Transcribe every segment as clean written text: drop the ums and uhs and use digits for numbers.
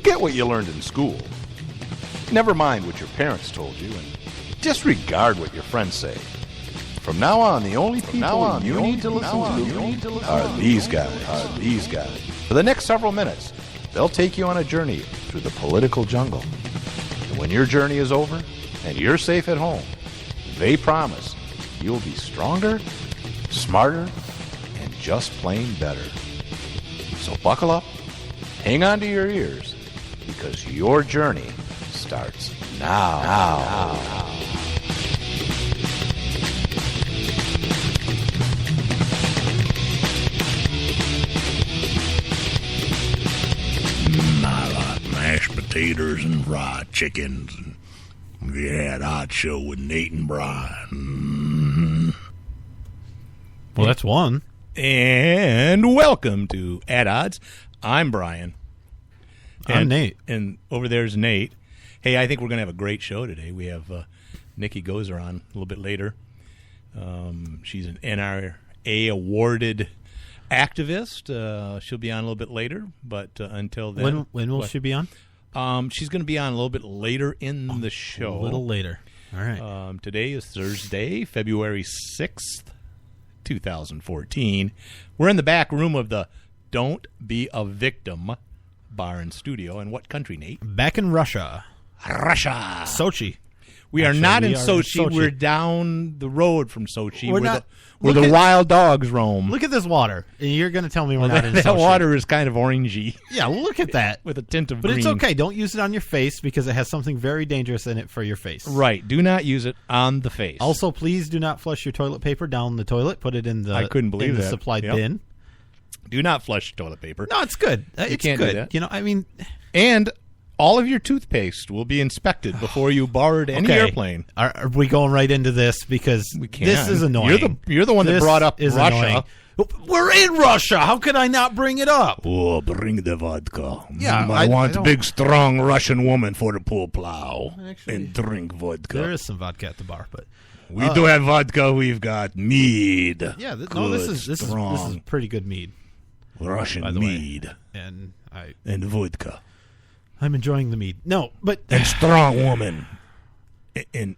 Forget what you learned in school. Never mind what your parents told you, and disregard what your friends say. From now on, the only people you need to listen to are these guys. For the next several minutes, they'll take you on a journey through the political jungle. And when your journey is over and you're safe at home, they promise you'll be stronger, smarter, and just plain better. So buckle up, hang on to your ears, because your journey starts now. I like mashed potatoes and fried chickens. Yeah, that show with Nate and Brian. Mm-hmm. Well, that's one. And welcome to At Odds. I'm Brian. I'm Nate. And over there's Nate. Hey, I think we're going to have a great show today. We have Nikki Goeser on a little bit later. She's an NRA awarded activist. She'll be on a little bit later, but until then. When will she be on? She's going to be on a little bit later in the show. A little later. All right. Today is Thursday, February 6th, 2014. We're in the back room of the Don't Be a Victim bar and studio. In what country, Nate? Back in Russia. Russia. Sochi. We Actually, are not we in are Sochi. in Sochi. We're down the road from Sochi. We're where not- where look the at- wild dogs roam. Look at this water. And you're going to tell me we're not in that Sochi. water is kind of orangey Yeah, look at that. with a tint of But green. it's okay. Don't use it on your face because it has something very dangerous in it for your face. Right. Do not use it on the face. Also, please do not flush your toilet paper down the toilet. Put it in the I couldn't believe in the that. supplied Yep. bin. do not flush toilet paper. No, it's good. It's can't do good. that. You know, I mean, And all of your toothpaste will be inspected before you board any okay. airplane. Are we going right into this? Because We can't. this is annoying. You're the one that This brought up is Russia. annoying. We're in Russia. How could I not bring it up? Oh, bring the vodka. Yeah, I want don't- big, strong Russian woman for the pull plow. Actually, and drink vodka. There is some vodka at the bar, but We do have vodka. We've got mead. yeah, this Good, is strong pretty good mead, Russian by the way. mead and and vodka I'm enjoying the mead. No, but and strong woman in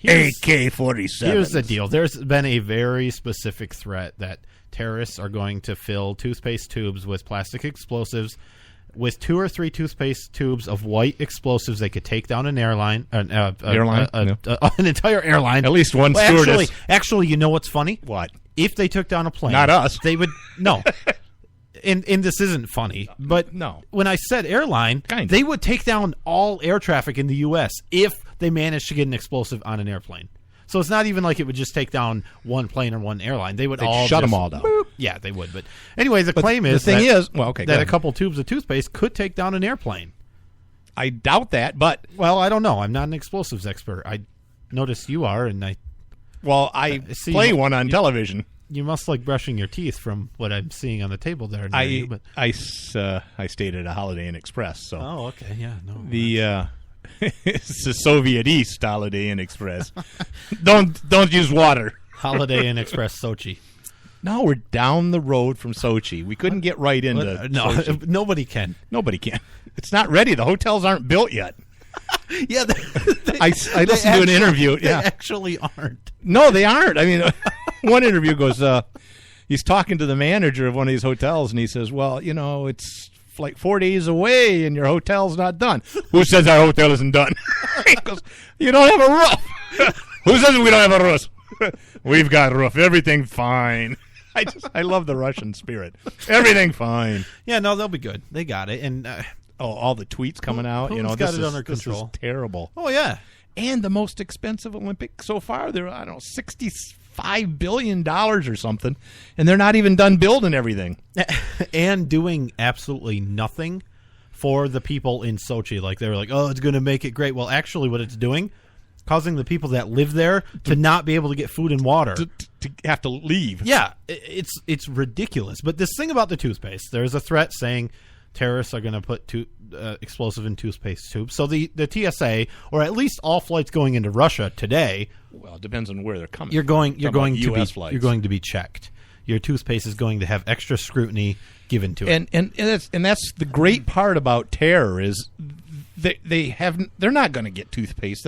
AK-47. Here's the deal. There's been a very specific threat that terrorists are going to fill toothpaste tubes with plastic explosives. With 2 or 3 toothpaste tubes of white explosives, they could take down an airline, an entire airline. At least one Well, stewardess. Actually, you know what's funny? What? If they took down a plane, Not us. They would no. And this isn't funny, but No. when I said airline, Kind of. they would take down all air traffic in the U.S. if they managed to get an explosive on an airplane. So it's not even like it would just take down one plane or one airline. They would They'd all shut just- them all down. boop. Yeah, they would. But anyway, the claim the is thing that, is- well, okay, go that a ahead. couple tubes of toothpaste could take down an airplane. I doubt that, but Well, I don't know. I'm not an explosives expert. I noticed you are, and I see, play one on television. you must like brushing your teeth from what I'm seeing on the table there. near you, but I stayed at a Holiday Inn Express, so oh, okay, yeah, no. the it's the Soviet East Holiday Inn Express. don't use water. Holiday Inn Express Sochi. No, we're down the road from Sochi. We couldn't get right into No, Sochi. nobody can. Nobody can. It's not ready. The hotels aren't built yet. Yeah, I listened to an interview. They Yeah, actually aren't. no, they aren't. I mean, one interview goes. He's talking to the manager of one of these hotels, and he says, "Well, you know, it's like 4 days away, and your hotel's not done." Who says our hotel isn't done? He goes, "You don't have a roof." Who says we don't have a roof? We've got a roof. Everything fine. I love the Russian spirit. Everything fine. Yeah, no, they'll be good. They got it, and All the tweets coming out. You know, Putin's got this it is, under this is control. terrible. oh yeah, And the most expensive Olympic so far. They're, I don't know, $65 billion or something. And they're not even done building everything. and doing absolutely nothing for the people in Sochi. Like they were like, oh, it's going to make it great. Well, actually, what it's doing, causing the people that live there to not be able to get food and water. To have to leave. Yeah, it's ridiculous. But this thing about the toothpaste, there's a threat saying terrorists are going to put explosive in toothpaste tubes. So the TSA, or at least all flights going into Russia today, Well, it depends on where they're coming. you're going Talking about to US be flights. you're going to be checked. your toothpaste is going to have extra scrutiny given to it. And that's the great part about terror is they're not going to get toothpaste.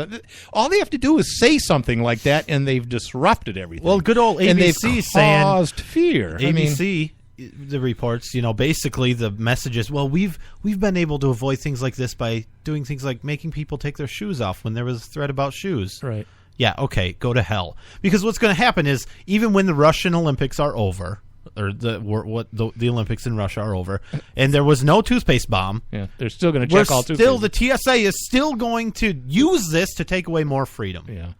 All they have to do is say something like that, and they've disrupted everything. Well, good old ABC and they've saying caused fear. ABC. The reports, basically the message is, well, we've been able to avoid things like this by doing things like making people take their shoes off when there was a threat about shoes. Right. Yeah, okay, go to hell. Because what's going to happen is, even when the Russian Olympics are over, or the Olympics in Russia are over, and there was no toothpaste bomb, yeah, they're still going to check all toothpaste. The TSA is still going to use this to take away more freedom. Yeah.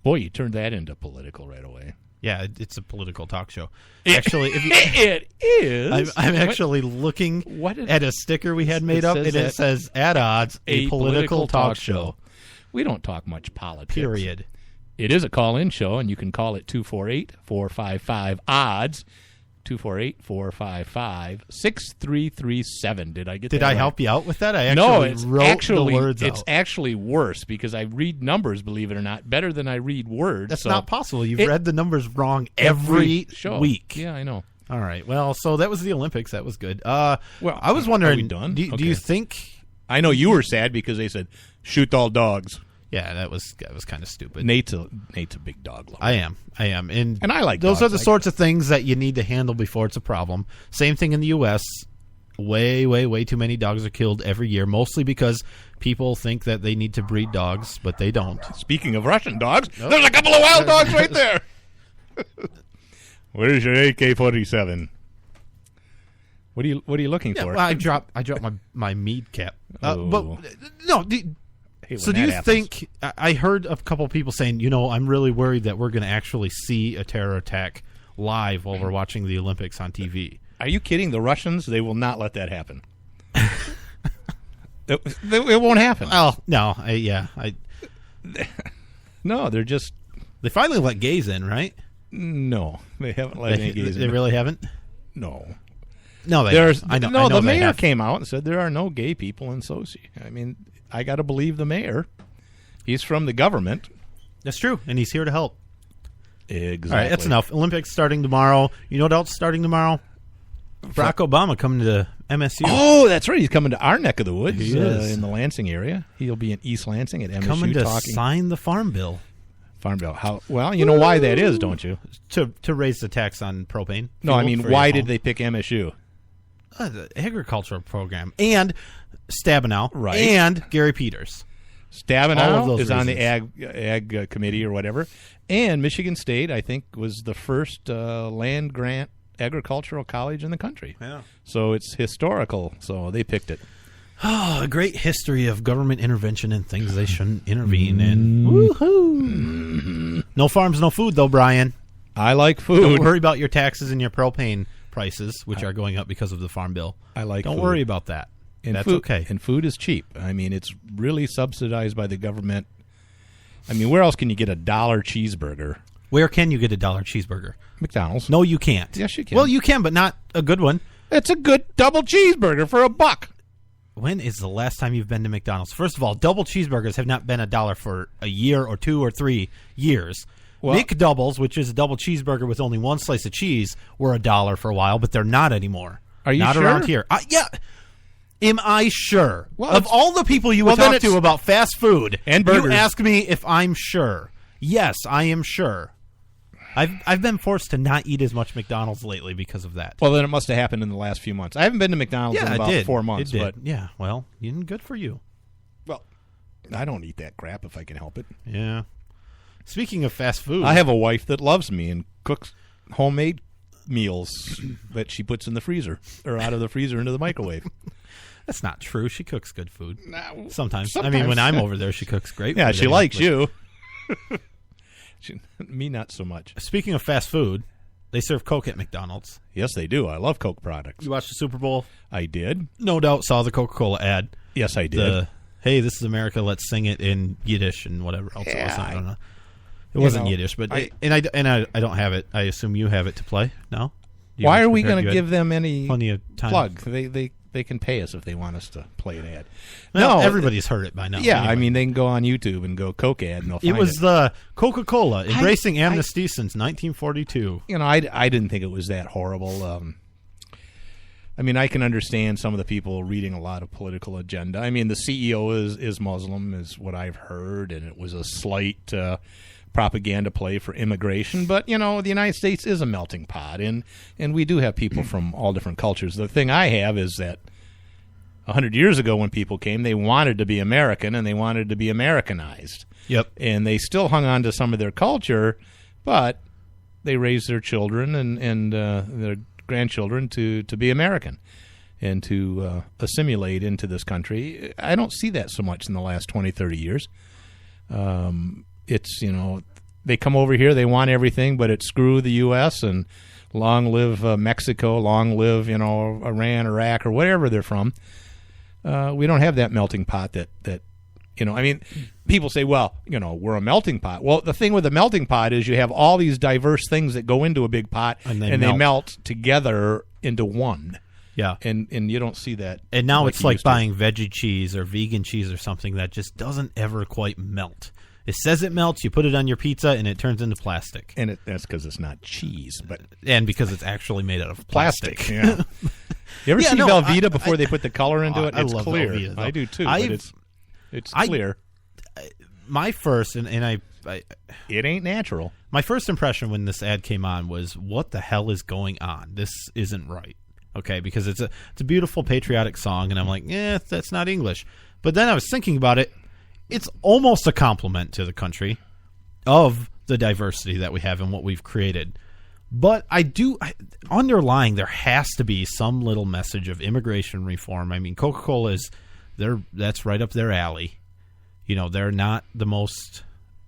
Boy, you turned that into political right away. Yeah, it's a political talk show. Actually, it is. I'm actually looking at a sticker we had made up, and it says, "At odds, a political talk show." We don't talk much politics. Period. It is a call-in show, and you can call it 248-455-ODDS, 248-455-6337. Did I get that Did I right? help you out with that? I actually wrote the words out. It's actually worse because I read numbers, believe it or not, better than I read words. That's not possible. You've read the numbers wrong every week. Yeah, I know. All right. Well, so that was the Olympics. That was good. Well, I was wondering, are we done? Do you think... I know you were sad because they said, shoot all dogs. Yeah, that was kind of stupid. Nate's a big dog lover. I am, and I like those dogs. are the sorts of things that you need to handle before it's a problem. Same thing in the U.S. Way too many dogs are killed every year, mostly because people think that they need to breed dogs, but they don't. Speaking of Russian dogs, there's a couple of wild dogs right there. Where's your AK-47? What are you looking for? Well, I dropped my mead cap. But no. So do you think, I heard a couple of people saying, I'm really worried that we're going to actually see a terror attack live while we're watching the Olympics on TV. Are you kidding? The Russians, they will not let that happen. It won't happen. Oh, no. No, they're just... They finally let gays in, right? No, they haven't let any gays in. They really haven't? No. No, I know. No, the mayor came out and said there are no gay people in Sochi. I mean... I got to believe the mayor. He's from the government. That's true, and he's here to help. Exactly. All right, that's enough. Olympics starting tomorrow. You know what else starting tomorrow? Barack Obama coming to MSU. Oh, that's right. He's coming to our neck of the woods. He is. In the Lansing area. He'll be in East Lansing at MSU coming to sign the Farm Bill. Farm Bill. How? Well, you know why that is, don't you? To raise the tax on propane. No, I mean, why did they pick MSU? The agricultural program. And Stabenow. Right. And Gary Peters. Stabenow is on the ag committee or whatever. And Michigan State, I think, was the first land grant agricultural college in the country. Yeah. So it's historical. So they picked it. Oh, a great history of government intervention in things they shouldn't intervene in. Woohoo! No farms, no food, though, Brian. I like food. Don't worry about your taxes and your propane prices, which are going up because of the Farm Bill. I like Don't food. worry about that. And that's food, okay. And food is cheap. I mean, it's really subsidized by the government. I mean, where else can you get $1 cheeseburger? Where can you get $1 cheeseburger? McDonald's. No, you can't. Yes, you can. Well, you can, but not a good one. It's a good double cheeseburger for $1. When is the last time you've been to McDonald's? First of all, double cheeseburgers have not been $1 for a year or 2 or 3 years. Well, McDoubles, which is a double cheeseburger with only one slice of cheese, were $1 for a while, but they're not anymore. Are you not sure? around here? Yeah. Am I sure? Well, of all the people you would talk to about fast food, and burgers, you ask me if I'm sure. Yes, I am sure. I've been forced to not eat as much McDonald's lately because of that. Well, then it must have happened in the last few months. I haven't been to McDonald's in about 4 months. It did. But yeah, well, good for you. Well, I don't eat that crap if I can help it. Yeah. Speaking of fast food, I have a wife that loves me and cooks homemade meals that she puts in the freezer or out of the freezer into the microwave. That's not true. She cooks good food. No, sometimes. I mean, when I'm over there, she cooks great food. Yeah, she likes you. Me, not so much. Speaking of fast food, they serve Coke at McDonald's. Yes, they do. I love Coke products. You watched the Super Bowl? I did. No doubt saw the Coca-Cola ad. Yes, I did. Hey, this is America. Let's sing it in Yiddish and whatever else it was. I don't know. It You wasn't know, Yiddish, but I don't have it. I assume you have it to play. No. Why are we going to give them any plenty of time? plug? They they can pay us if they want us to play an ad. Well, everybody's heard it by now. Yeah, anyway. I mean, they can go on YouTube and go Coke ad, and they'll find It was the Coca-Cola embracing amnesty since 1942. You know, I didn't think it was that horrible. I mean, I can understand some of the people reading a lot of political agenda. I mean, the CEO is Muslim, is what I've heard, and it was a slight propaganda play for immigration. But, you know, the United States is a melting pot, and we do have people from all different cultures. The thing I have is that 100 years ago when people came, they wanted to be American, and they wanted to be Americanized. Yep. And they still hung on to some of their culture, but they raised their children and their grandchildren to be American and to assimilate into this country. I don't see that so much in the last 20, 30 years. It's, you know, they come over here, they want everything, but it's screw the U.S. and long live Mexico, long live, you know, Iran, Iraq, or whatever they're from. We don't have that melting pot that you know, I mean, people say, well, you know, we're a melting pot. Well, the thing with a melting pot is you have all these diverse things that go into a big pot, and they melt together into one. Yeah. And you don't see that. And now it's like buying veggie cheese or vegan cheese or something that just doesn't ever quite melt. It says it melts, you put it on your pizza, and it turns into plastic. And that's because it's not cheese, and because it's actually made out of plastic. Yeah. You ever see Velveeta before they put the color into it? It's love clear. Velveeta, I do too. But it's clear. My first, and I it ain't natural. My first impression when this ad came on was, what the hell is going on? This isn't right. Okay, because it's a beautiful patriotic song, and I'm like, that's not English. But then I was thinking about it. It's almost a compliment to the country of the diversity that we have and what we've created. But underlying, there has to be some little message of immigration reform. I mean, Coca-Cola that's right up their alley. You know, they're not the most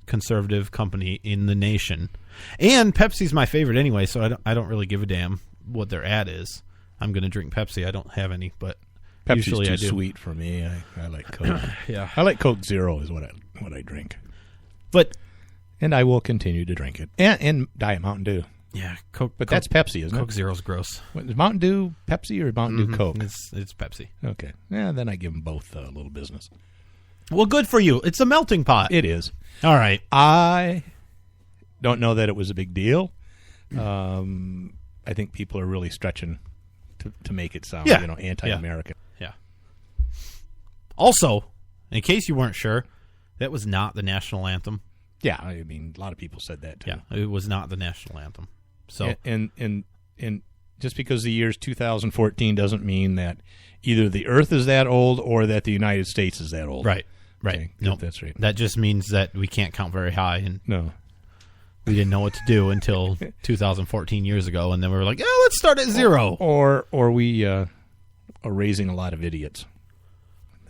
conservative company in the nation. And Pepsi's my favorite anyway, so I don't really give a damn what their ad is. I'm going to drink Pepsi. I don't have any, but Pepsi's usually too I do. Sweet for me. I like Coke. Yeah. I like Coke Zero is what I drink. And I will continue to drink it. And Diet Mountain Dew. Yeah, Coke. But that's Pepsi, isn't it? Coke Zero's gross. Is Mountain Dew Pepsi or Mountain Dew Coke? It's Pepsi. Okay. Yeah, then I give them both a little business. Well, good for you. It's a melting pot. It is. All right. I don't know that it was a big deal. I think people are really stretching to make it sound, anti-American. Yeah. Also, in case you weren't sure, that was not the national anthem. Yeah, I mean, a lot of people said that too. Yeah, it was not the national anthem. So and just because the year's 2014 doesn't mean that either the Earth is that old or that the United States is that old. Right. Okay, No, that's right. That just means that we can't count very high, and no, we didn't know what to do until 2014 years ago, and then we were like, let's start at zero. Or we are raising a lot of idiots.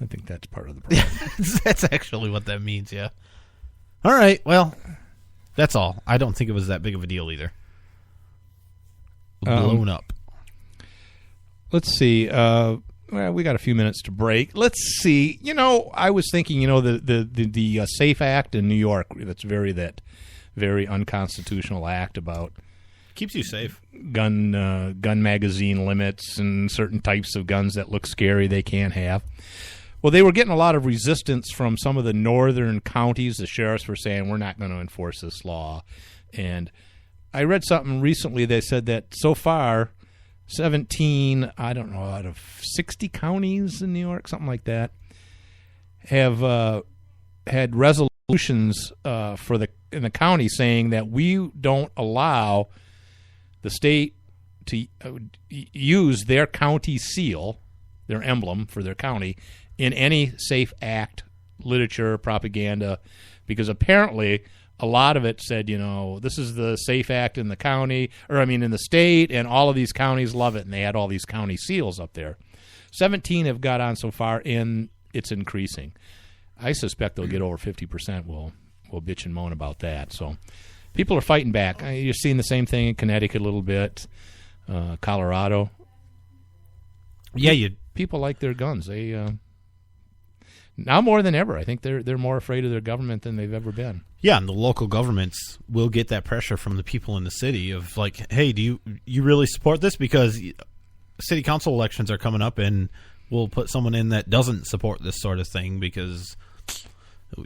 I think that's part of the problem. That's actually what that means, yeah. All right, well, that's all. I don't think it was that big of a deal either. Blown up. Let's see. Well, we got a few minutes to break. Let's see. You know, I was thinking, the SAFE Act in New York, that's very unconstitutional act about Keeps you safe. Gun magazine limits and certain types of guns that look scary they can't have. Well, they were getting a lot of resistance from some of the northern counties. The sheriffs were saying, we're not going to enforce this law. And I read something recently. They said that so far, 17, I don't know, out of 60 counties in New York, something like that, have had resolutions in the county saying that we don't allow the state to use their county seal, their emblem for their county, in any SAFE Act literature, propaganda, because apparently a lot of it said, this is the SAFE Act in the county, in the state, and all of these counties love it, and they had all these county seals up there. 17 have got on so far, and it's increasing. I suspect they'll get over 50%. We'll bitch and moan about that. So people are fighting back. You're seeing the same thing in Connecticut a little bit, Colorado. Yeah, people like their guns. They now more than ever, I think they're more afraid of their government than they've ever been. Yeah, and the local governments will get that pressure from the people in the city of like, hey, do you really support this? Because city council elections are coming up, and we'll put someone in that doesn't support this sort of thing because,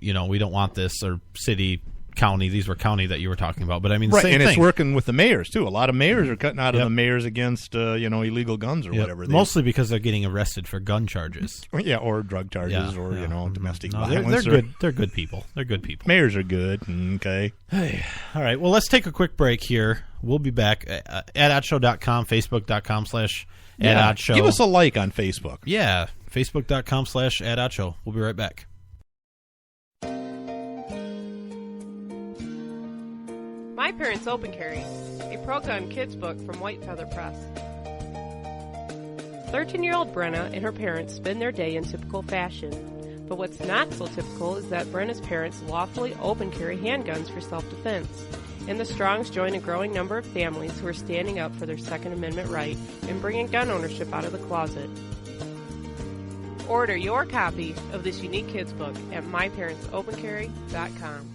we don't want this, or city, county. These were county that you were talking about, but I mean, the same and thing. It's working with the mayors too. A lot of mayors are cutting out of the mayors against illegal guns or whatever. Mostly because they're getting arrested for gun charges. Yeah, or drug charges, or domestic They're violence. good. They're good people. They're good people. Mayors are good. Okay. Hey, all right. Well, let's take a quick break here. We'll be back at adoddshow.com, facebook.com/adoddshow. Give us a like on Facebook. Yeah, facebook.com/adoddshow. We'll be right back. My Parents Open Carry, a pro-gun kids book from White Feather Press. 13-year-old Brenna and her parents spend their day in typical fashion. But what's not so typical is that Brenna's parents lawfully open carry handguns for self-defense. And the Strongs join a growing number of families who are standing up for their Second Amendment right and bringing gun ownership out of the closet. Order your copy of this unique kids book at myparentsopencarry.com.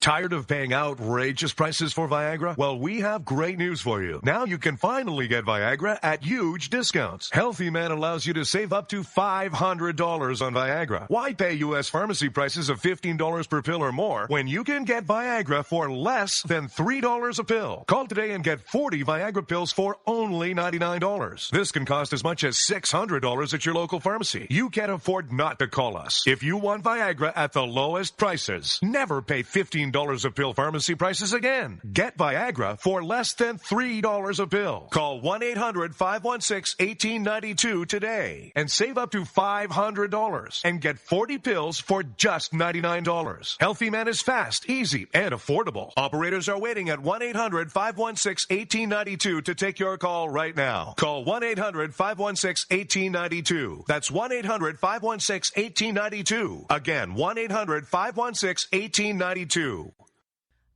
Tired of paying outrageous prices for Viagra? Well, we have great news for you. Now you can finally get Viagra at huge discounts. Healthy Man allows you to save up to $500 on Viagra. Why pay U.S. pharmacy prices of $15 per pill or more when you can get Viagra for less than $3 a pill? Call today and get 40 Viagra pills for only $99. This can cost as much as $600 at your local pharmacy. You can't afford not to call us. If you want Viagra at the lowest prices, never pay $15 a pill pharmacy prices again. Get Viagra for less than $3 a pill. Call 1-800-516-1892 today and save up to $500 and get 40 pills for just $99. Healthy Man is fast, easy, and affordable. Operators are waiting at 1-800-516-1892 to take your call right now. Call 1-800-516-1892. That's 1-800-516-1892. Again, 1-800-516-1892.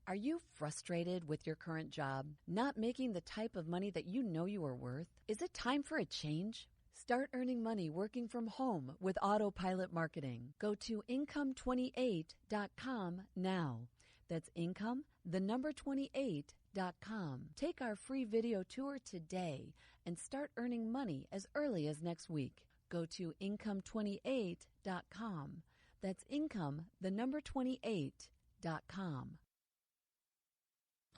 Are you frustrated with your current job, not making the type of money that you know you are worth? Is it time for a change? Start earning money working from home with Autopilot Marketing. Go to income28.com now. That's income, the number 28.com. Take our free video tour today and start earning money as early as next week. Go to income28.com. That's income, the number 28.com.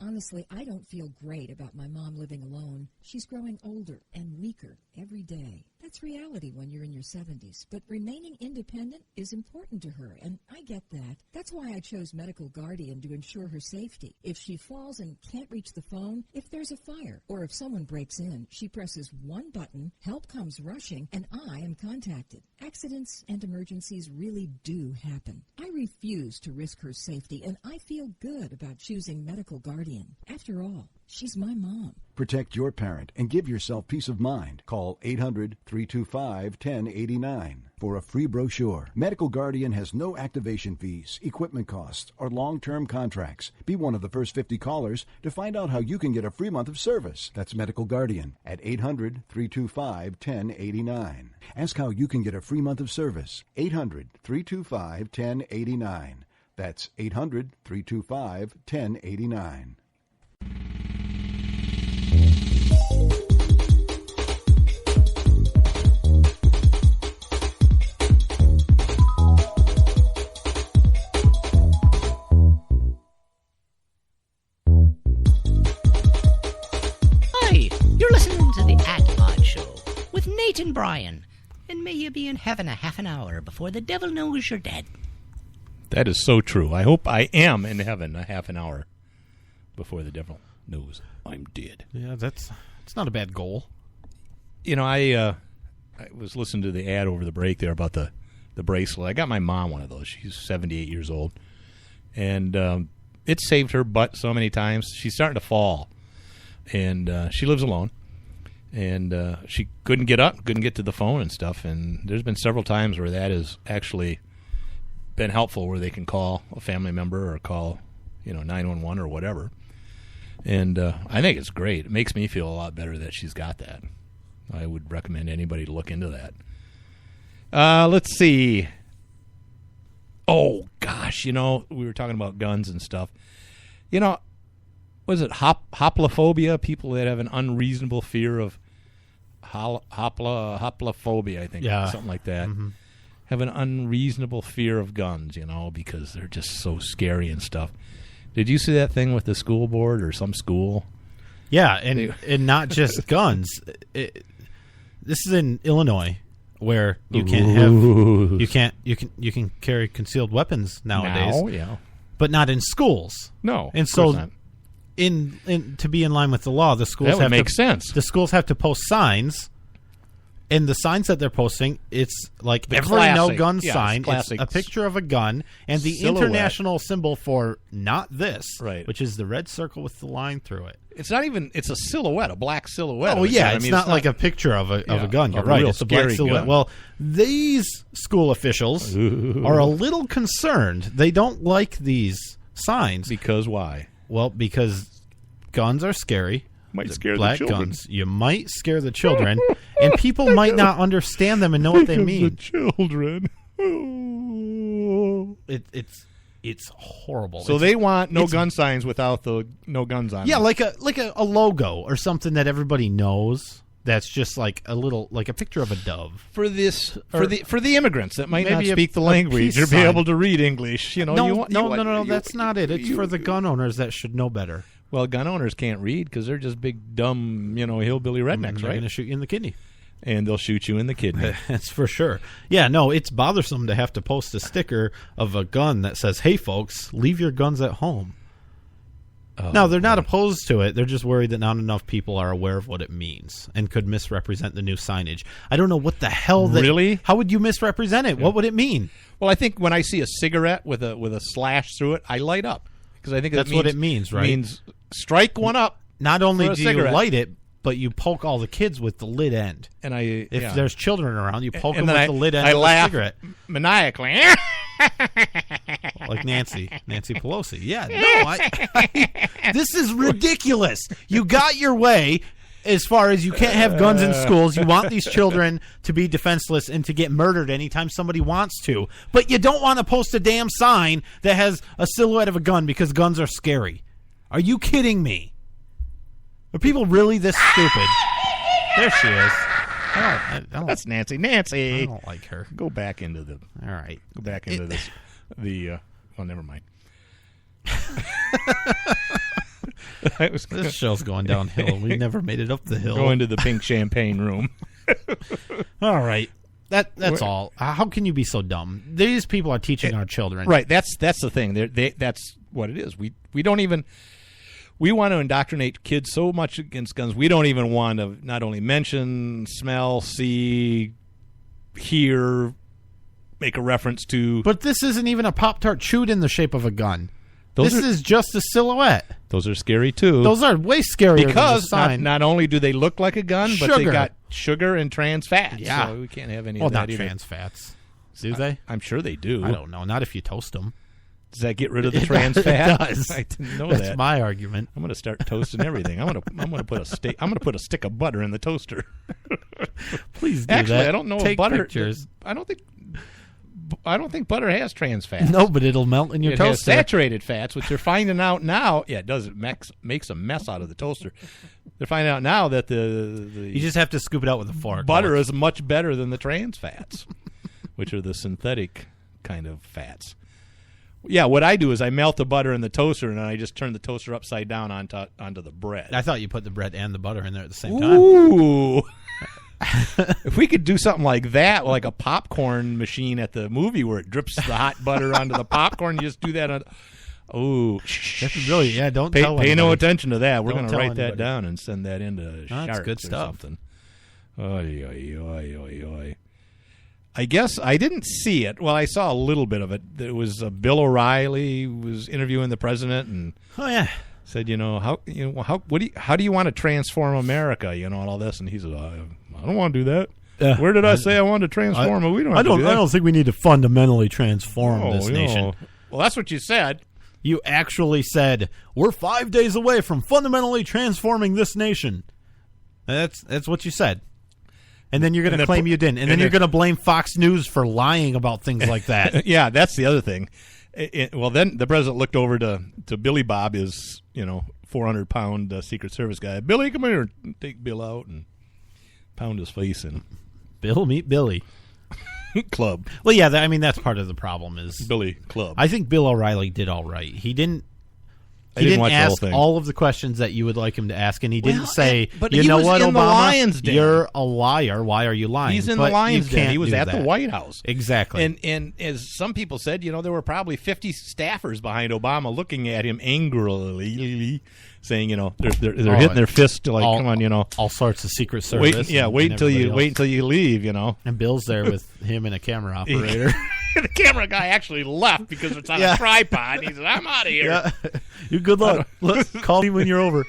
Honestly, I don't feel great about my mom living alone. She's growing older and weaker every day. That's reality when you're in your 70s, but remaining independent is important to her, and I get that. That's why I chose Medical Guardian to ensure her safety. If she falls and can't reach the phone, if there's a fire, or if someone breaks in, she presses one button, help comes rushing, and I am contacted. Accidents and emergencies really do happen. I refuse to risk her safety, and I feel good about choosing Medical Guardian. After all, she's my mom. Protect your parent and give yourself peace of mind. Call 800-325-1089 for a free brochure. Medical Guardian has no activation fees, equipment costs, or long-term contracts. Be one of the first 50 callers to find out how you can get a free month of service. That's Medical Guardian at 800-325-1089. Ask how you can get a free month of service. 800-325-1089. That's 800-325-1089. Hi, you're listening to the Odd Show with Nate and Brian. And may you be in heaven a half an hour before the devil knows you're dead. That is so true. I hope I am in heaven a half an hour before the devil knows I'm dead. Yeah, it's not a bad goal. You know, I was listening to the ad over the break there about the bracelet. I got my mom one of those. She's 78 years old. And it saved her butt so many times. She's starting to fall. And she lives alone. And she couldn't get up, couldn't get to the phone and stuff. And there's been several times where that has actually been helpful, where they can call a family member or call, 911 or whatever. And I think it's great. It makes me feel a lot better that she's got that. I would recommend anybody to look into that. Let's see. Oh, gosh, we were talking about guns and stuff. Was it hoplophobia? People that have an unreasonable fear of hoplophobia, I think, something like that. Mm-hmm. Have an unreasonable fear of guns, because they're just so scary and stuff. Did you see that thing with the school board or some school? Yeah, and not just guns. This is in Illinois, where you can carry concealed weapons nowadays. But not in schools. No, and so not. In to be in line with the law, the schools that would make sense. The schools have to post signs. And the signs that they're posting, it's like the every classic, no-gun sign. It's a picture of a gun and the silhouette. International symbol for not this, right. which is the red circle with the line through it. It's not even. It's a silhouette, a black silhouette. Oh yeah, it's not like a picture of a gun. You're right. It's a black silhouette. Gun. Well, these school officials are a little concerned. They don't like these signs because why? Well, because guns are scary. Might scare black the children. Guns. You might scare the children, and people might not understand them and know what they mean. The children. It's horrible. So they want no gun signs without the no guns on. Yeah, them. like a logo or something that everybody knows. That's just like a little, like a picture of a dove for the immigrants that might not speak the language or be sign. able to read English. No, that's not it. It's for the gun owners that should know better. Well, gun owners can't read because they're just big, dumb, hillbilly rednecks, They're right? going to shoot you in the kidney. And they'll shoot you in the kidney. That's for sure. Yeah, no, it's bothersome to have to post a sticker of a gun that says, "Hey, folks, leave your guns at home." No, they're not opposed to it. They're just worried that not enough people are aware of what it means and could misrepresent the new signage. I don't know what the hell that... Really? How would you misrepresent it? Yeah. What would it mean? Well, I think when I see a cigarette with a slash through it, I light up. Because I think that's what it means, right? It means strike one up. Not only do you light it, but you poke all the kids with the lid end. And if there's children around, you poke them with the lid end of the cigarette. Maniacally. Like Nancy Pelosi. Yeah, no, this is ridiculous. You got your way as far as you can't have guns in schools. You want these children to be defenseless and to get murdered anytime somebody wants to. But you don't want to post a damn sign that has a silhouette of a gun because guns are scary. Are you kidding me? Are people really this stupid? There she is. I don't, that's Nancy. Nancy. I don't like her. Go back into the... All right. Go back into this. Oh, never mind. This show's going downhill. We never made it up the hill. Go into the pink champagne room. All right. That's all. How can you be so dumb? These people are teaching our children. Right. That's the thing. That's what it is. We don't even... We want to indoctrinate kids so much against guns, we don't even want to not only mention, smell, see, hear, make a reference to... But this isn't even a Pop-Tart chewed in the shape of a gun. This is just a silhouette. Those are scary, too. Those are way scarier because than the sign. Not only do they look like a gun, but they got sugar and trans fats. Yeah. So we can't have any of that not either. trans fats. Do they? I'm sure they do. I don't know. Not if you toast them. Does that get rid of the trans fat? It does. I didn't know That's my argument. I'm going to start toasting everything. I'm going to put a stick of butter in the toaster. Please do Actually, that. I don't know Take if butter. Pictures. I don't think butter has trans fat. No, but it'll melt in your toaster. It has saturated fats, which they're finding out now. Yeah, it does. It makes a mess out of the toaster. They're finding out now that the you just have to scoop it out with a fork. Butter is much better than the trans fats, which are the synthetic kind of fats. Yeah, what I do is I melt the butter in the toaster, and then I just turn the toaster upside down onto the bread. I thought you put the bread and the butter in there at the same time. Ooh. If we could do something like that, like a popcorn machine at the movie where it drips the hot butter onto the popcorn, you just do that on... Oh, that's really... Yeah, don't tell Pay no anybody. attention to that. We're Don't going to write tell that down and send that into That's Sharks good or stuff. something. Oy, oy, oy, oy, oy. I guess I didn't see it. Well, I saw a little bit of it. There was Bill O'Reilly was interviewing the president and said, how do you want to transform America, and all this, and he said, I don't want to do that. Where did I say I wanted to transform it? We don't. I don't think we need to fundamentally transform this nation. Well, that's what you said. You actually said we're 5 days away from fundamentally transforming this nation. That's what you said. And then you're going to claim you didn't. And then you're going to blame Fox News for lying about things like that. Yeah, that's the other thing. Well, then the president looked over to Billy Bob, his 400-pound Secret Service guy. Billy, come here. Take Bill out and pound his face in. Bill meet Billy. Club. Well, yeah, that's part of the problem is Billy Club. I think Bill O'Reilly did all right. He didn't watch ask the whole thing. all of the questions that you would like him to ask, and he didn't say, but you he know was what, in the Obama, Lion's Den. you're a liar. Why are you lying? He's in But the Lion's you Den. can't He was do at the that. White House. Exactly. And as some people said, there were probably 50 staffers behind Obama looking at him angrily, saying, they're hitting their fist like, come on, all sorts of Secret Service. Wait until you leave, And Bill's there with him and a camera operator. The camera guy actually left because it's on a tripod. He said, "I'm out of here." Yeah. You good luck. Call me when you're over.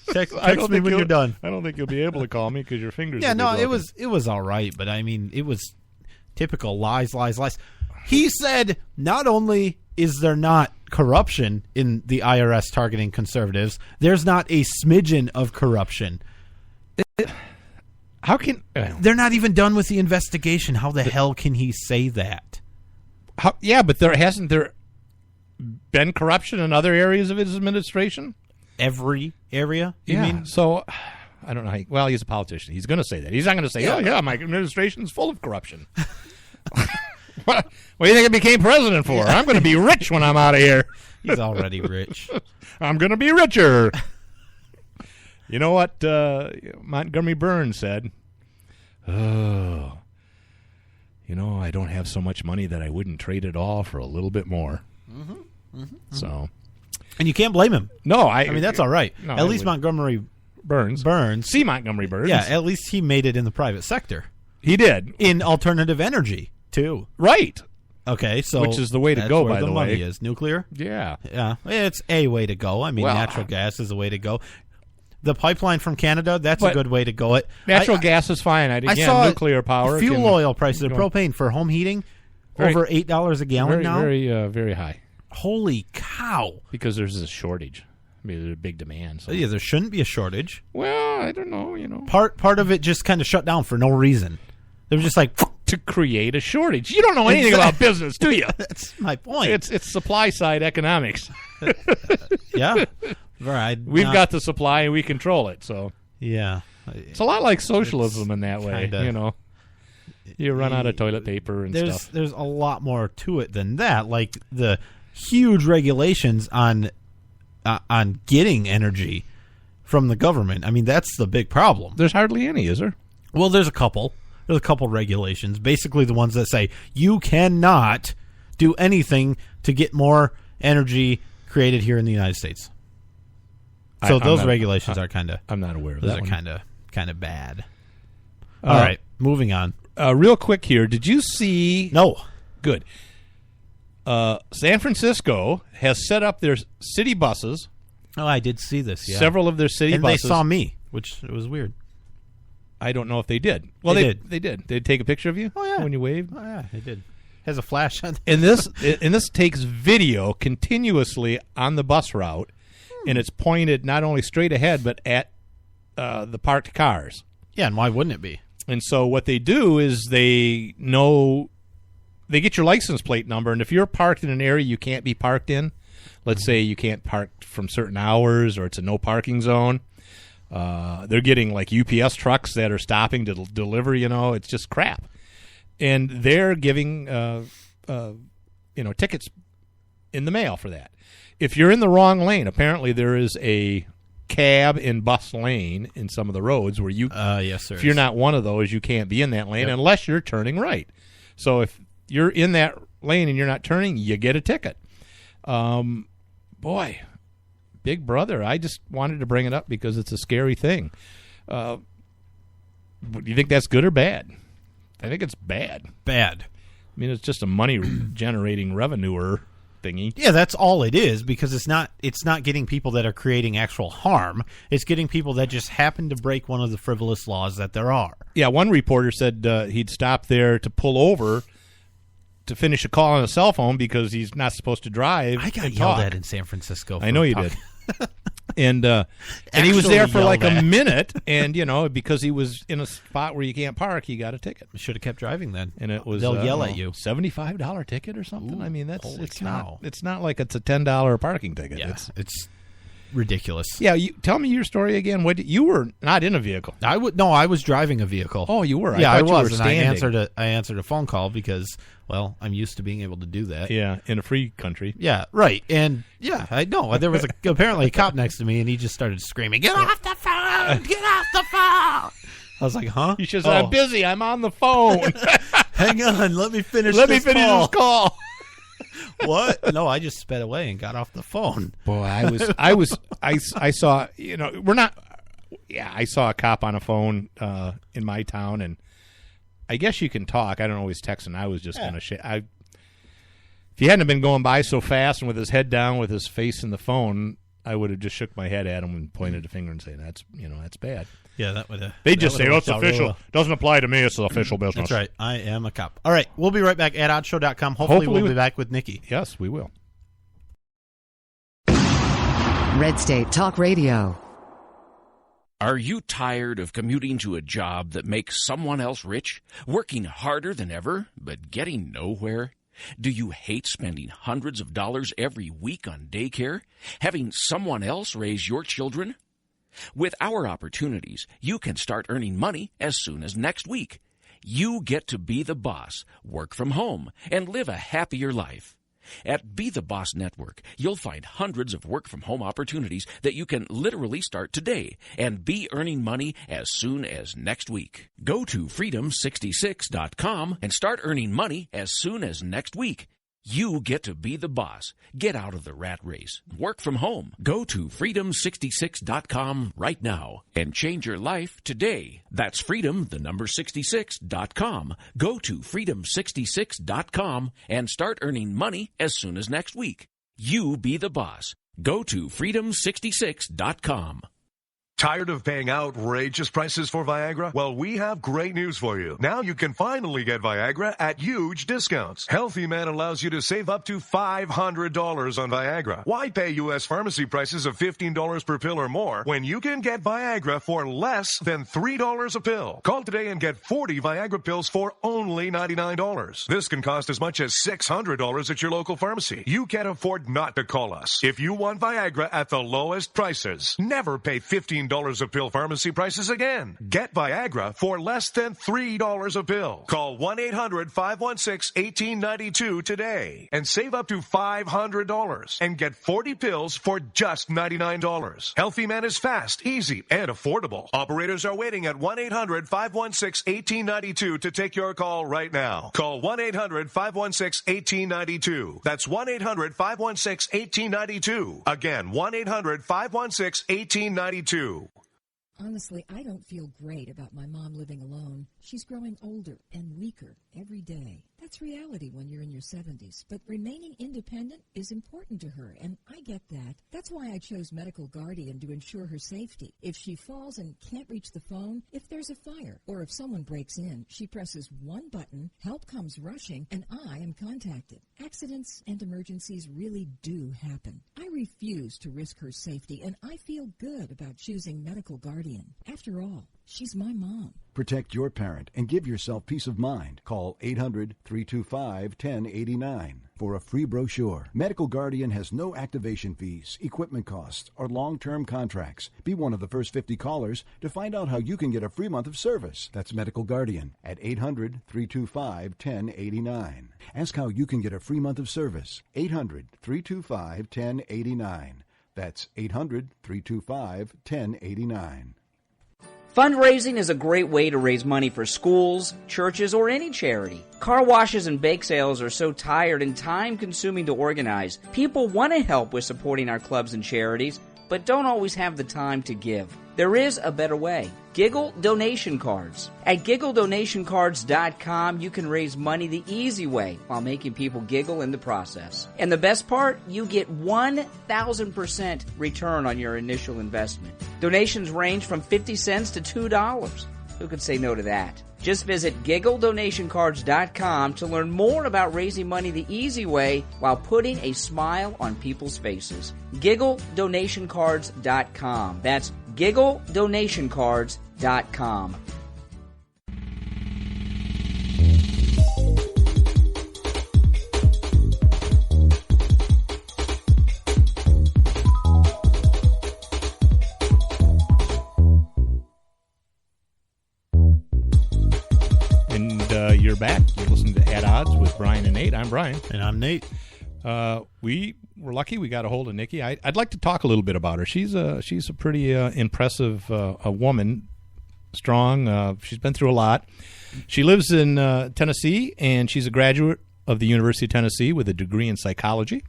Text me when you're done. I don't think you'll be able to call me because your fingers. Yeah, will be no, broken. it was all right, but it was typical lies. He said, not only is there not corruption in the IRS targeting conservatives, there's not a smidgen of corruption. How can they're not even done with the investigation? How the hell can he say that? But hasn't there been corruption in other areas of his administration? Every area, you mean? So, I don't know. He's a politician. He's going to say that. He's not going to say, my administration's full of corruption. What do you think I became president for? I'm going to be rich when I'm out of here. He's already rich. I'm going to be richer. You know what Montgomery Burns said? Oh, I don't have so much money that I wouldn't trade it all for a little bit more. So, and you can't blame him. No, that's all right. No, at least Montgomery Burns. See Montgomery Burns. Yeah, at least he made it in the private sector. He did. In alternative energy, too. Right. Okay, so which is the way to go, by the way. Money is nuclear. Yeah. It's a way to go. Natural gas is a way to go. The pipeline from Canada, that's a good way to go. Natural gas is fine. I saw nuclear power. Fuel oil prices, the propane for home heating, over $8 a gallon now. Very high. Holy cow! Because there's a shortage. There's a big demand. So. Yeah, there shouldn't be a shortage. Well, I don't know. Part of it just kind of shut down for no reason. They were just like to create a shortage. You don't know anything about business, do you? That's my point. It's supply side economics. Yeah. Right. We've got the supply and we control it. So yeah, it's a lot like socialism in that way. You run out of toilet paper and stuff. There's a lot more to it than that. Like the huge regulations on getting energy from the government. That's the big problem. There's hardly any, is there? Well, there's a couple. There's a couple regulations. Basically, the ones that say you cannot do anything to get more energy created here in the United States. So those regulations are kind of. I'm not aware of those that. Those are kind of bad. All right, moving on. Real quick here, did you see? No. Good. San Francisco has set up their city buses. Oh, I did see this. Yeah. Several of their city buses. And they saw me, which it was weird. I don't know if they did. Well, they did. They did. They'd take a picture of you. Oh yeah. When you waved. Oh yeah, they did. Has a flash on. And this takes video continuously on the bus route. And it's pointed not only straight ahead, but at the parked cars. Yeah, and why wouldn't it be? And so what they do is they get your license plate number, and if you're parked in an area you can't be parked in, let's say you can't park from certain hours or it's a no parking zone, they're getting like UPS trucks that are stopping to deliver, it's just crap. And they're giving tickets in the mail for that. If you're in the wrong lane, apparently there is a cab and bus lane in some of the roads where you, yes, sir. If you're not one of those, you can't be in that lane unless you're turning right. So if you're in that lane and you're not turning, you get a ticket. Boy, Big Brother, I just wanted to bring it up because it's a scary thing. Do you think that's good or bad? I think it's bad. Bad. It's just a money-generating revenuer thingy. Yeah, that's all it is, because it's not getting people that are creating actual harm. It's getting people that just happen to break one of the frivolous laws that there are. Yeah, one reporter said he'd stop there to pull over to finish a call on a cell phone because he's not supposed to drive. I got yelled at in San Francisco. I know you did. And he was there for like a minute, and because he was in a spot where you can't park, he got a ticket. Should have kept driving then. And it was they'll yell at you. $75 ticket or something. Ooh, It's cow. not like it's a $10 parking ticket. Yeah, ridiculous. Yeah, tell me your story again. You were not in a vehicle. I was driving a vehicle. Oh, you were? Yeah, I was. You were and standing. I answered a phone call because, well, I'm used to being able to do that. Yeah, in a free country. Yeah, right. And yeah, I know. There was apparently a cop next to me, and he just started screaming, "Get off the phone! Get off the phone!" I was like, huh? He says, I'm busy. I'm on the phone. Hang on. Let me finish this call. What? No, I just sped away and got off the phone. Boy, I saw, I saw a cop on a phone in my town, and I guess you can talk. I don't always text, and I was just going to if he hadn't been going by so fast and with his head down with his face in the phone, I would have just shook my head at him and pointed a finger and said, that's bad. Yeah, that would have. They just say, it's official. Really doesn't apply to me. It's official business. That's right. I am a cop. All right. We'll be right back at oddshow.com. Hopefully we'll be back with Nikki. Yes, we will. Red State Talk Radio. Are you tired of commuting to a job that makes someone else rich, working harder than ever, but getting nowhere? Do you hate spending hundreds of dollars every week on daycare, having someone else raise your children? With our opportunities, you can start earning money as soon as next week. You get to be the boss, work from home, and live a happier life. At Be the Boss Network, you'll find hundreds of work-from-home opportunities that you can literally start today and be earning money as soon as next week. Go to freedom66.com and start earning money as soon as next week. You get to be the boss. Get out of the rat race. Work from home. Go to freedom66.com right now and change your life today. That's freedom66.com. Go to freedom66.com and start earning money as soon as next week. You be the boss. Go to freedom66.com. Tired of paying outrageous prices for Viagra? Well, we have great news for you. Now you can finally get Viagra at huge discounts. Healthy Man allows you to save up to $500 on Viagra. Why pay U.S. pharmacy prices of $15 per pill or more when you can get Viagra for less than $3 a pill? Call today and get 40 Viagra pills for only $99. This can cost as much as $600 at your local pharmacy. You can't afford not to call us. If you want Viagra at the lowest prices, never pay $15 a pill pharmacy prices again. Get Viagra for less than $3 a pill. Call 1-800-516-1892 today and save up to $500 and get 40 pills for just $99. Healthy Man is fast, easy, and affordable. Operators are waiting at 1-800-516-1892 to take your call right now. Call 1-800-516-1892. That's 1-800-516-1892. Again, 1-800-516-1892. Honestly, I don't feel great about my mom living alone. She's growing older and weaker every day. That's reality when you're in your 70s, but remaining independent is important to her, and I get that. That's why I chose Medical Guardian to ensure her safety. If she falls and can't reach the phone, if there's a fire, or if someone breaks in, she presses one button, help comes rushing, and I am contacted. Accidents and emergencies really do happen. I refuse to risk her safety, and I feel good about choosing Medical Guardian. After all, she's my mom. Protect your parent and give yourself peace of mind. Call 800-325-1089 for a free brochure. Medical Guardian has no activation fees, equipment costs, or long-term contracts. Be one of the first 50 callers to find out how you can get a free month of service. That's Medical Guardian at 800-325-1089. Ask how you can get a free month of service. 800-325-1089. That's 800-325-1089. Fundraising is a great way to raise money for schools, churches, or any charity. Car washes and bake sales are so tired and time-consuming to organize. People want to help with supporting our clubs and charities, but don't always have the time to give. There is a better way. Giggle donation cards. At giggledonationcards.com, you can raise money the easy way while making people giggle in the process. And the best part, you get 1,000% return on your initial investment. Donations range from 50 cents to $2. Who could say no to that? Just visit giggledonationcards.com to learn more about raising money the easy way while putting a smile on people's faces. giggledonationcards.com. That's giggledonationcards.com. Brian and Nate. I'm Brian. And I'm Nate. We were lucky we got a hold of Nikki. I'd like to talk a little bit about her. She's a pretty impressive a woman, strong. She's been through a lot. She lives in Tennessee, and she's a graduate of the University of Tennessee with a degree in psychology.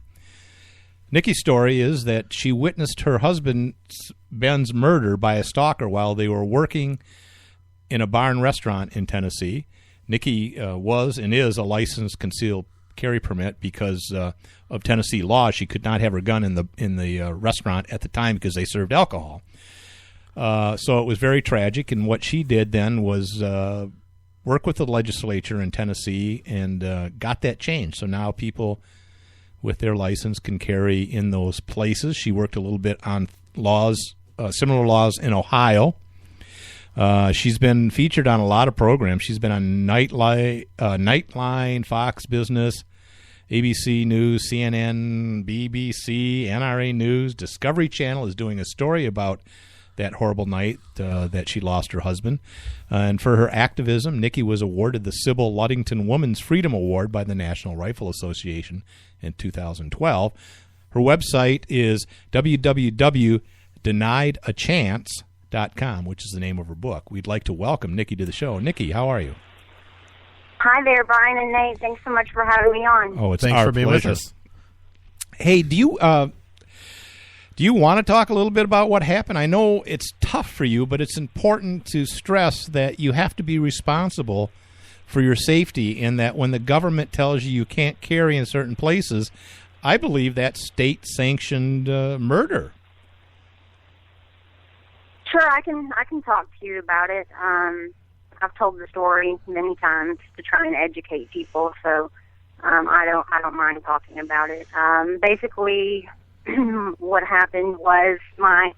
Nikki's story is that she witnessed her husband Ben's murder by a stalker while they were working in a bar and restaurant in Tennessee. Nikki was and is a licensed concealed carry permit because of Tennessee law. She could not have her gun in the restaurant at the time because they served alcohol. So it was very tragic, and what she did then was work with the legislature in Tennessee and got that changed. So now people with their license can carry in those places. She worked a little bit on laws, similar laws in Ohio. She's been featured on a lot of programs. She's been on Nightline, Fox Business, ABC News, CNN, BBC, NRA News. Discovery Channel is doing a story about that horrible night that she lost her husband. And for her activism, Nikki was awarded the Sybil Ludington Women's Freedom Award by the National Rifle Association in 2012. Her website is www.deniedachance.com, which is the name of her book. We'd like to welcome Nikki to the show. Nikki, how are you? Hi there, Brian and Nate. Thanks so much for having me on. Oh, it's Thanks our for being pleasure. with us. Hey, do you want to talk a little bit about what happened? I know it's tough for you, but it's important to stress that you have to be responsible for your safety, and that when the government tells you can't carry in certain places, I believe that's state-sanctioned murder. Sure, I can talk to you about it. I've told the story many times to try and educate people, so I don't mind talking about it. Basically, what happened was my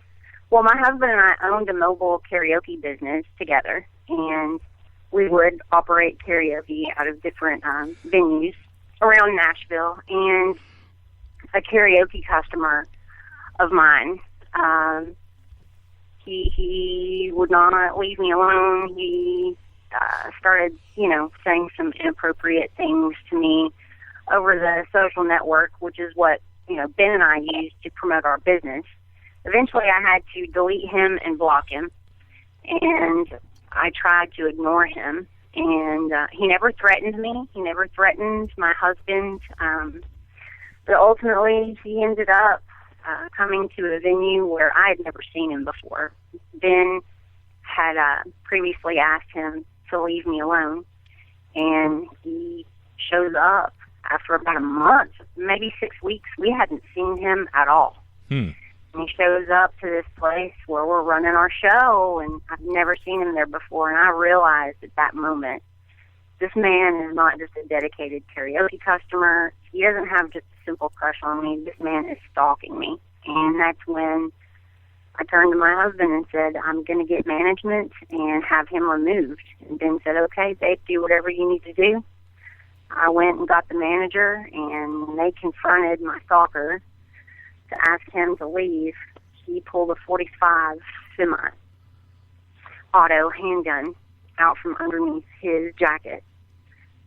husband and I owned a mobile karaoke business together, and we would operate karaoke out of different venues around Nashville. And a karaoke customer of mine, he would not leave me alone. He started, saying some inappropriate things to me over the social network, which is what, Ben and I used to promote our business. Eventually, I had to delete him and block him, and I tried to ignore him, and he never threatened me. He never threatened my husband, but ultimately, he ended up coming to a venue where I had never seen him before. Ben had previously asked him to leave me alone, and he shows up after about a month, maybe 6 weeks. We hadn't seen him at all. And he shows up to this place where we're running our show, and I've never seen him there before, and I realized at that moment, this man is not just a dedicated karaoke customer. He doesn't have just a simple crush on me. This man is stalking me. And that's when I turned to my husband and said, I'm going to get management and have him removed. And Ben said, okay, babe, do whatever you need to do. I went and got the manager, and they confronted my stalker to ask him to leave. He pulled a .45 semi-auto handgun out from underneath his jacket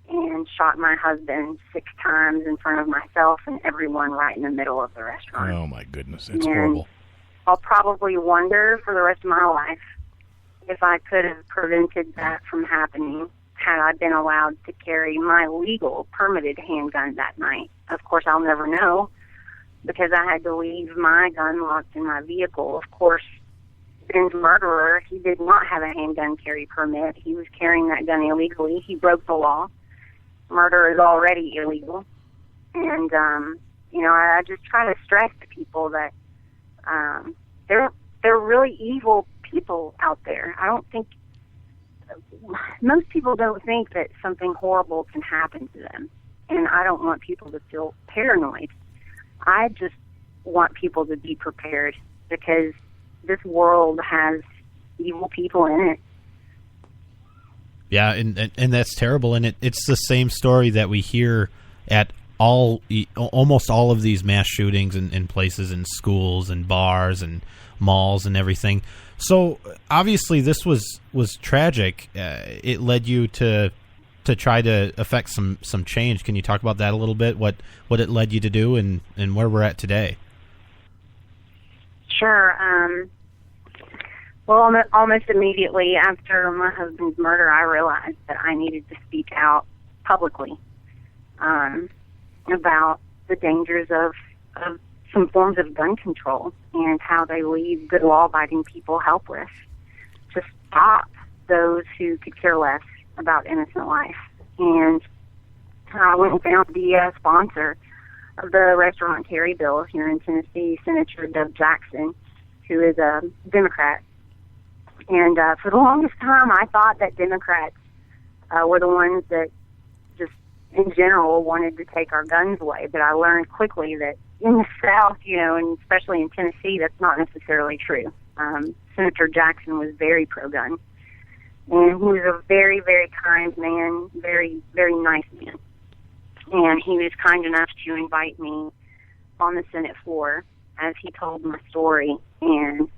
and shot my husband 6 times in front of myself and everyone right in the middle of the restaurant. Oh, my goodness. It's horrible. I'll probably wonder for the rest of my life if I could have prevented that from happening had I been allowed to carry my legal permitted handgun that night. Of course, I'll never know because I had to leave my gun locked in my vehicle. Of course, Ben's murderer, he did not have a handgun carry permit. He was carrying that gun illegally. He broke the law. Murder is already illegal. And, I just try to stress to people that they're really evil people out there. I don't think most people don't think that something horrible can happen to them, and I don't want people to feel paranoid. I just want people to be prepared because this world has evil people in it. Yeah, and that's terrible, and it's the same story that we hear at almost all of these mass shootings in places, in schools and bars and malls and everything. So obviously this was tragic. It led you to to try to affect some change. Can you talk about that a little bit? What it led you to do, and where we're at today? Sure. Well, almost immediately after my husband's murder, I realized that I needed to speak out publicly about the dangers of some forms of gun control and how they leave good law-abiding people helpless, to stop those who could care less about innocent life. And I went and found the sponsor of the restaurant carry bill here in Tennessee, Senator Doug Jackson, who is a Democrat. And for the longest time, I thought that Democrats were the ones that just, in general, wanted to take our guns away. But I learned quickly that in the South, and especially in Tennessee, that's not necessarily true. Senator Jackson was very pro-gun. And he was a very, very kind man, very, very nice man. And he was kind enough to invite me on the Senate floor as he told my story. And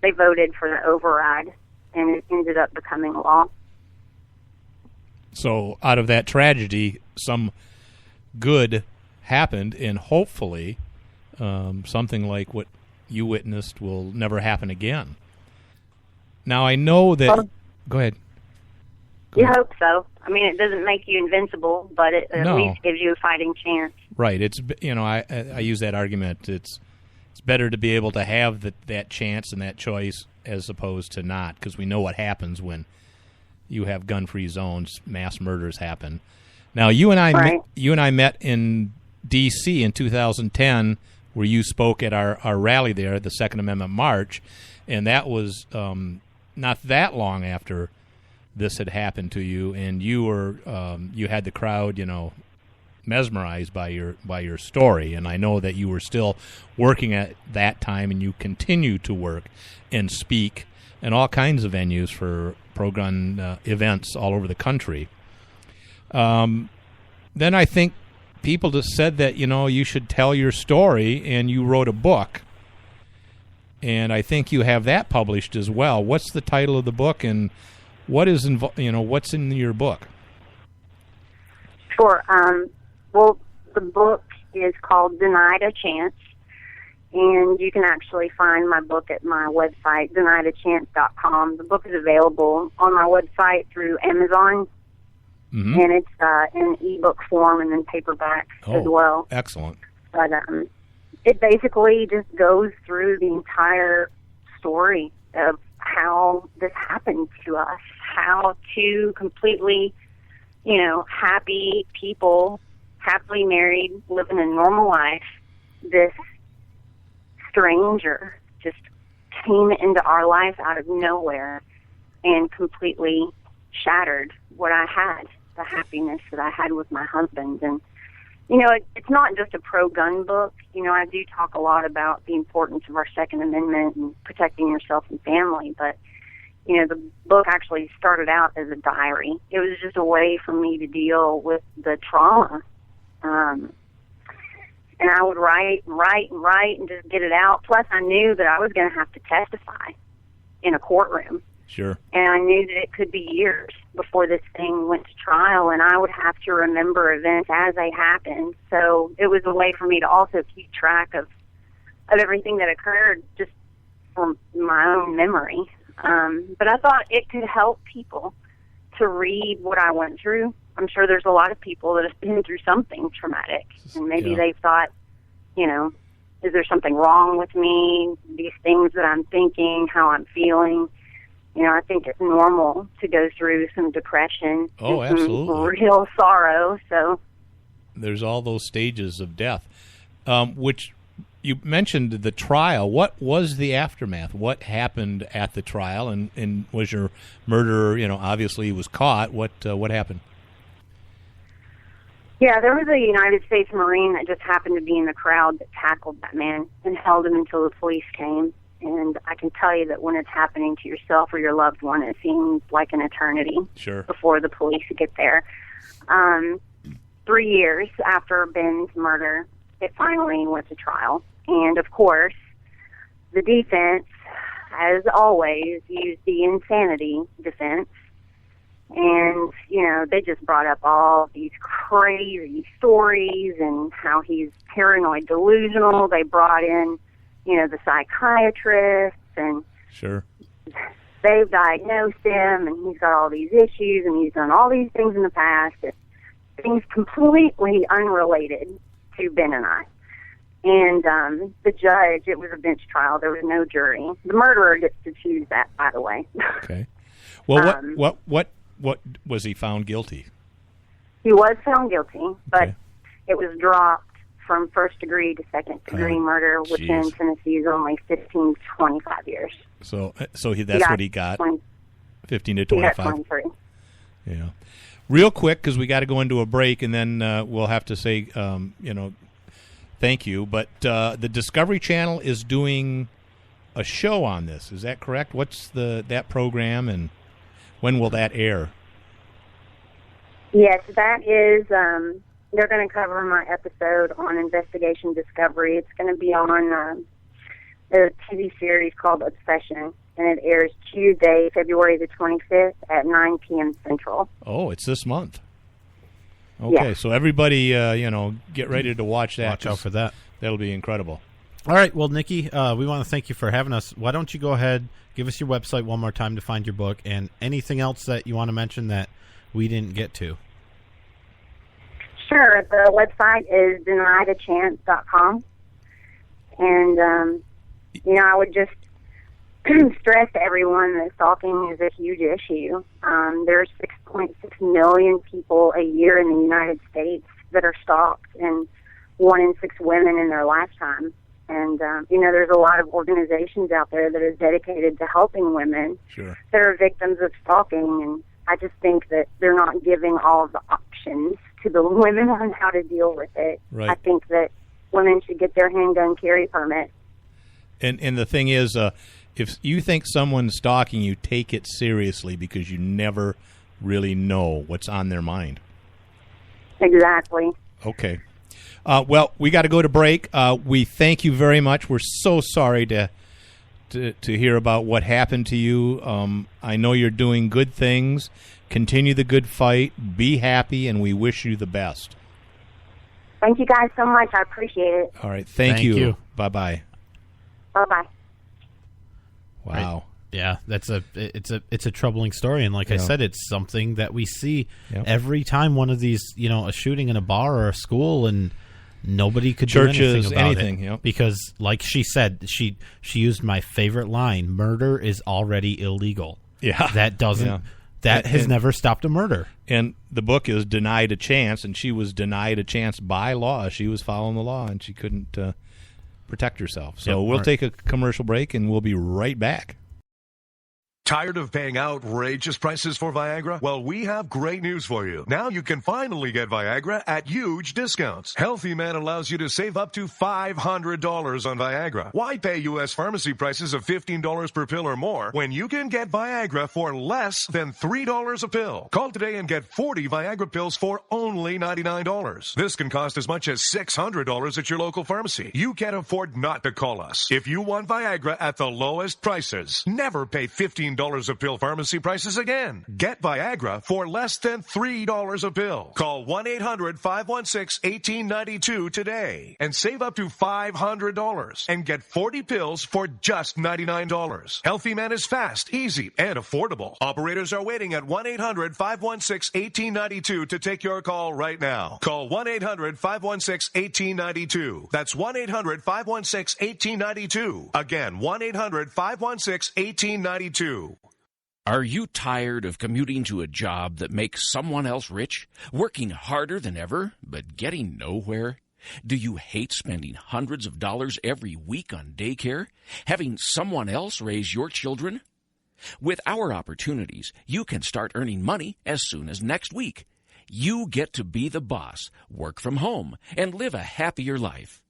they voted for the override, and it ended up becoming law. So out of that tragedy, some good happened, and hopefully something like what you witnessed will never happen again. Now, I know that... Go ahead. You hope so. I mean, it doesn't make you invincible, but it at least gives you a fighting chance. Right. It's I use that argument. It's better to be able to have that chance and that choice as opposed to not, because we know what happens when you have gun-free zones. Mass murders happen. Now, you and I met in D.C. in 2010, where you spoke at our rally there at the Second Amendment March, and that was not that long after this had happened to you, and you were you had the crowd, mesmerized by your story. And I know that you were still working at that time, and you continue to work and speak in all kinds of venues for pro-gun events all over the country. Then I think people just said that you should tell your story, and you wrote a book. And I think you have that published as well. What's the title of the book, and what is what's in your book? Sure. Well, the book is called Denied a Chance, and you can actually find my book at my website, deniedachance.com. The book is available on my website through Amazon, and it's in ebook form and then paperback as well. Excellent. But it basically just goes through the entire story of how this happened to us, how two completely, happy people, happily married, living a normal life, this stranger just came into our life out of nowhere and completely shattered what I had, the happiness that I had with my husband. And it's not just a pro-gun book. I do talk a lot about the importance of our Second Amendment and protecting yourself and family, but, the book actually started out as a diary. It was just a way for me to deal with the trauma. And I would write and just get it out. Plus, I knew that I was going to have to testify in a courtroom. Sure. And I knew that it could be years before this thing went to trial, and I would have to remember events as they happened. So it was a way for me to also keep track of everything that occurred just from my own memory. But I thought it could help people to read what I went through. I'm sure there's a lot of people that have been through something traumatic, and maybe they've thought, is there something wrong with me? These things that I'm thinking, how I'm feeling. I think it's normal to go through some depression. Oh, and absolutely. some real sorrow. So there's all those stages of death, which you mentioned the trial. What was the aftermath? What happened at the trial? And was your murderer, obviously he was caught. What happened? Yeah, there was a United States Marine that just happened to be in the crowd that tackled that man and held him until the police came. And I can tell you that when it's happening to yourself or your loved one, it seems like an eternity before the police get there. 3 years after Ben's murder, it finally went to trial. And, of course, the defense, as always, used the insanity defense. And, you know, they just brought up all these crazy stories and how he's paranoid delusional. They brought in, you know, the psychiatrists, and sure, they've diagnosed him, and he's got all these issues, and he's done all these things in the past, things completely unrelated to Ben and I. And the judge, it was a bench trial. There was no jury. The murderer gets to choose that, by the way. Okay. Well, what was he found guilty? He was found guilty, but Okay. it was dropped from first degree to second degree murder, which in Tennessee is only 15 to 25 years. So that's what he got. 15 to 25. He got 23. Yeah. Real quick, because we got to go into a break, and then we'll have to say, thank you. But the Discovery Channel is doing a show on this. Is that correct? What's that program, and when will that air? Yes, that is. They're going to cover my episode on Investigation Discovery. It's going to be on a TV series called Obsession, and it airs Tuesday, February the 25th at 9 p.m. Central. Oh, it's this month. Okay, so everybody, get ready to watch that. Watch out for that. That'll be incredible. All right, well, Nikki, we want to thank you for having us. Why don't you go ahead, give us your website one more time to find your book, and anything else that you want to mention that we didn't get to. Sure. The website is deniedachance.com. And, I would just stress to everyone that stalking is a huge issue. There's 6.6 million people a year in the United States that are stalked, and 1 in 6 women in their lifetime. And, there's a lot of organizations out there that are dedicated to helping women that are victims of stalking. And I just think that they're not giving all of the options to the women on how to deal with it. Right. I think that women should get their handgun carry permit. And the thing is, if you think someone's stalking you, take it seriously, because you never really know what's on their mind. Exactly. Okay. Well, we got to go to break. We thank you very much. We're so sorry to hear about what happened to you. I know you're doing good things. Continue the good fight. Be happy, and we wish you the best. Thank you guys so much. I appreciate it. All right. Thank you. Bye-bye. Bye-bye. Wow. Right. Yeah, it's a troubling story, and like I said, it's something that we see every time one of these, a shooting in a bar or a school, and nobody could do anything about it. Because, like she said, she used my favorite line: "Murder is already illegal." Yeah, that doesn't. Yeah. That has never stopped a murder. And the book is Denied a Chance, and she was denied a chance by law. She was following the law, and she couldn't protect herself. So we'll take a commercial break, and we'll be right back. Tired of paying outrageous prices for Viagra? Well, we have great news for you. Now you can finally get Viagra at huge discounts. Healthy Man allows you to save up to $500 on Viagra. Why pay U.S. pharmacy prices of $15 per pill or more when you can get Viagra for less than $3 a pill? Call today and get 40 Viagra pills for only $99. This can cost as much as $600 at your local pharmacy. You can't afford not to call us. If you want Viagra at the lowest prices, never pay $15 a pill pharmacy prices again. Get Viagra for less than $3 a pill. Call 1-800-516-1892 today and save up to $500 and get 40 pills for just $99. Healthy Man is fast, easy, and affordable. Operators are waiting at 1-800-516-1892 to take your call right now. Call 1-800-516-1892. That's 1-800-516-1892. Again, 1-800-516-1892. Are you tired of commuting to a job that makes someone else rich? Working harder than ever, but getting nowhere? Do you hate spending hundreds of dollars every week on daycare? Having someone else raise your children? With our opportunities, you can start earning money as soon as next week. You get to be the boss, work from home, and live a happier life.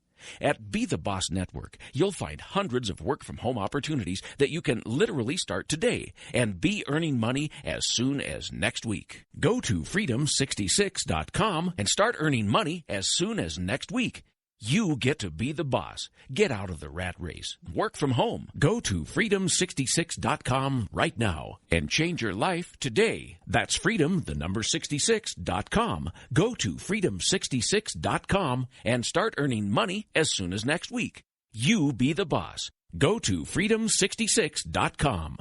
At Be the Boss Network, you'll find hundreds of work-from-home opportunities that you can literally start today and be earning money as soon as next week. Go to freedom66.com and start earning money as soon as next week. You get to be the boss. Get out of the rat race. Work from home. Go to freedom66.com right now and change your life today. That's freedom66.com. Go to freedom66.com and start earning money as soon as next week. You be the boss. Go to freedom66.com.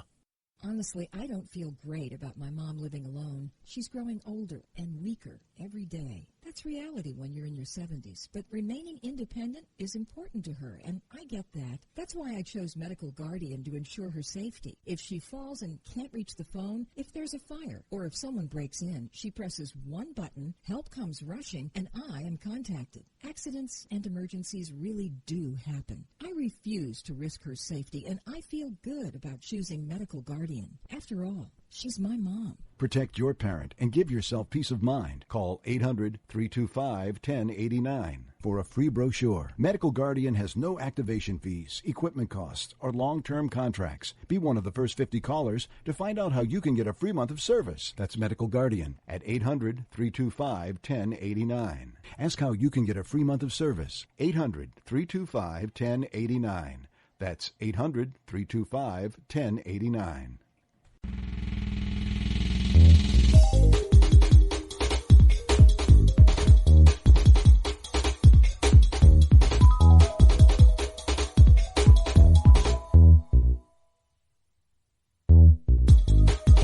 Honestly, I don't feel great about my mom living alone. She's growing older and weaker every day. That's reality when you're in your 70s. But remaining independent is important to her, and I get that. That's why I chose Medical Guardian to ensure her safety. If she falls and can't reach the phone, if there's a fire, or if someone breaks in, she presses one button, help comes rushing, and I am contacted. Accidents and emergencies really do happen. I refuse to risk her safety, and I feel good about choosing Medical Guardian. After all, she's my mom. Protect your parent and give yourself peace of mind. Call 800-325-1089 for a free brochure. Medical Guardian has no activation fees, equipment costs, or long-term contracts. Be one of the first 50 callers to find out how you can get a free month of service. That's Medical Guardian at 800-325-1089. Ask how you can get a free month of service. 800-325-1089. That's 800-325-1089.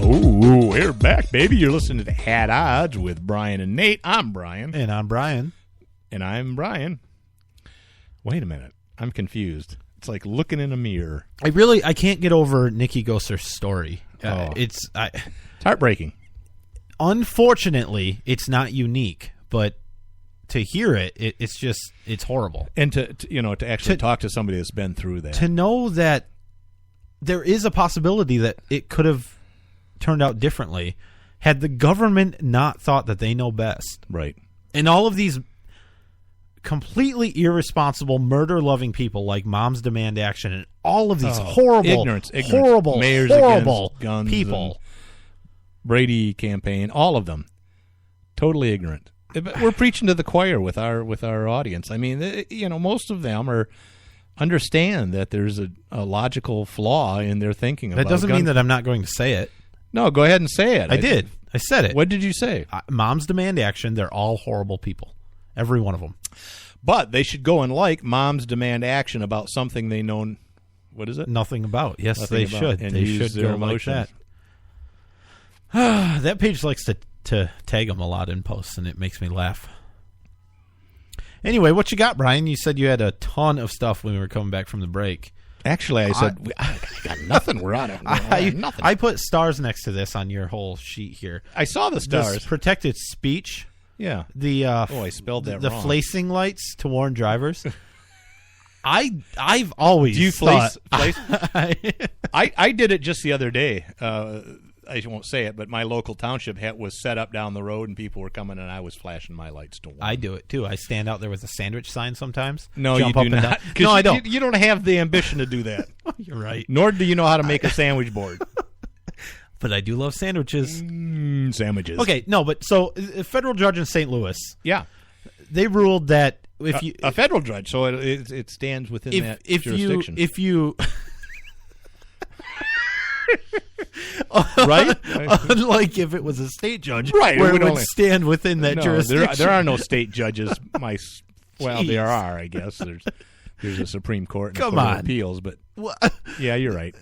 Oh, we're back, baby. You're listening to At Odds with Brian and Nate. I'm Brian. And I'm Brian. And I'm Brian. Wait a minute. I'm confused. It's like looking in a mirror. I can't get over Nikki Goeser's story. It's heartbreaking. Unfortunately, it's not unique, but to hear it's horrible. And to actually talk to somebody that's been through that. To know that there is a possibility that it could have turned out differently had the government not thought that they know best. Right. And all of these completely irresponsible, murder-loving people like Moms Demand Action and all of these horrible mayors horrible guns people. Brady campaign, all of them. Totally ignorant. But we're preaching to the choir with our audience. I mean, most of them understand that there's a logical flaw in their thinking about That doesn't mean that I'm not going to say it. No, go ahead and say it. I did. I said it. What did you say? Moms Demand Action. They're all horrible people. Every one of them. But they should go and like Moms Demand Action about something they know. What is it? Nothing about. Yes, Nothing they about. should. And They use should their go emotions. like that. That page likes to tag them a lot in posts, and it makes me laugh. Anyway, what you got, Brian? You said you had a ton of stuff when we were coming back from the break. Actually, I said, I got nothing. We're on it. Nothing. I put stars next to this on your whole sheet here. I saw the stars. This protected speech. Yeah. I spelled that the wrong. flacing lights to warn drivers. I've always Do you thought... place? I did it just the other day. I won't say it, but my local township was set up down the road, and people were coming, and I was flashing my lights to warn. I do it too. I stand out there with a sandwich sign sometimes. No, jump you up do and not. down. No, I don't. You don't have the ambition to do that. You're right. Nor do you know how to make a sandwich board. But I do love sandwiches. Sandwiches. Okay, no, but so a federal judge in St. Louis. Yeah. They ruled that if you a federal judge, so it stands within that jurisdiction. If you right? Unlike if it was a state judge, right? Where it would stand within that jurisdiction. There are no state judges. Well, there are, I guess. There's a Supreme Court and a Court of Appeals, but yeah, you're right.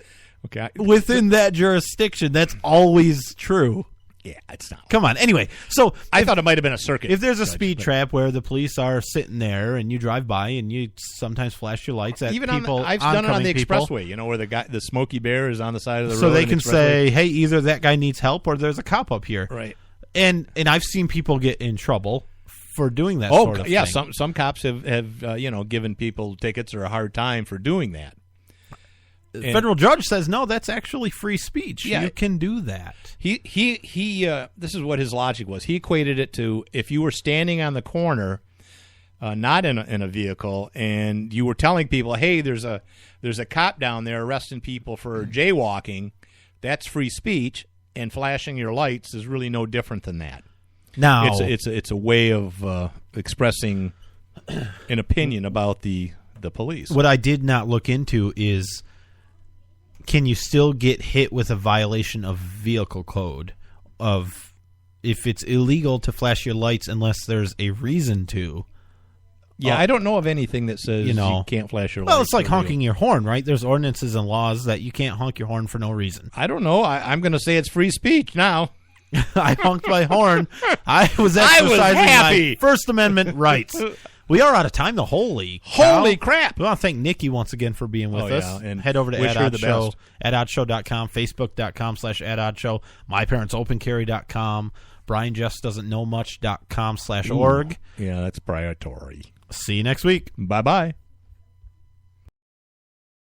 Okay, within that jurisdiction, that's always true. Yeah, it's not. Come on. Anyway, so I thought it might have been a circuit. If there's a speed trap where the police are sitting there and you drive by and you sometimes flash your lights at people, I've done it on the expressway. Where the Smokey Bear is on the side of the road, so they can say, "Hey, either that guy needs help or there's a cop up here." Right. And I've seen people get in trouble for doing that. Sort of yeah. thing. Some cops have given people tickets or a hard time for doing that. The federal judge says no, that's actually free speech. Yeah. You can do that. He this is what his logic was. He equated it to if you were standing on the corner, not in a vehicle, and you were telling people, "Hey, there's a cop down there arresting people for jaywalking." That's free speech, and flashing your lights is really no different than that. Now it's a way of expressing an opinion about the police. What I did not look into is, can you still get hit with a violation of vehicle code of if it's illegal to flash your lights unless there's a reason to? Yeah, I don't know of anything that says you can't flash your lights. Well, it's like honking your horn, right? There's ordinances and laws that you can't honk your horn for no reason. I don't know. I'm going to say it's free speech now. I honked my horn. I was exercising my First Amendment rights. We are out of time, though. Holy crap. We want to thank Nikki once again for being with us. And head over to AdOddShow, AdOddShow.com, Facebook.com/AdOddShow, MyParentsOpenCarry.com, BrianJustDoesn'tKnowMuch.com/org. Yeah, that's proprietary. See you next week. Bye-bye.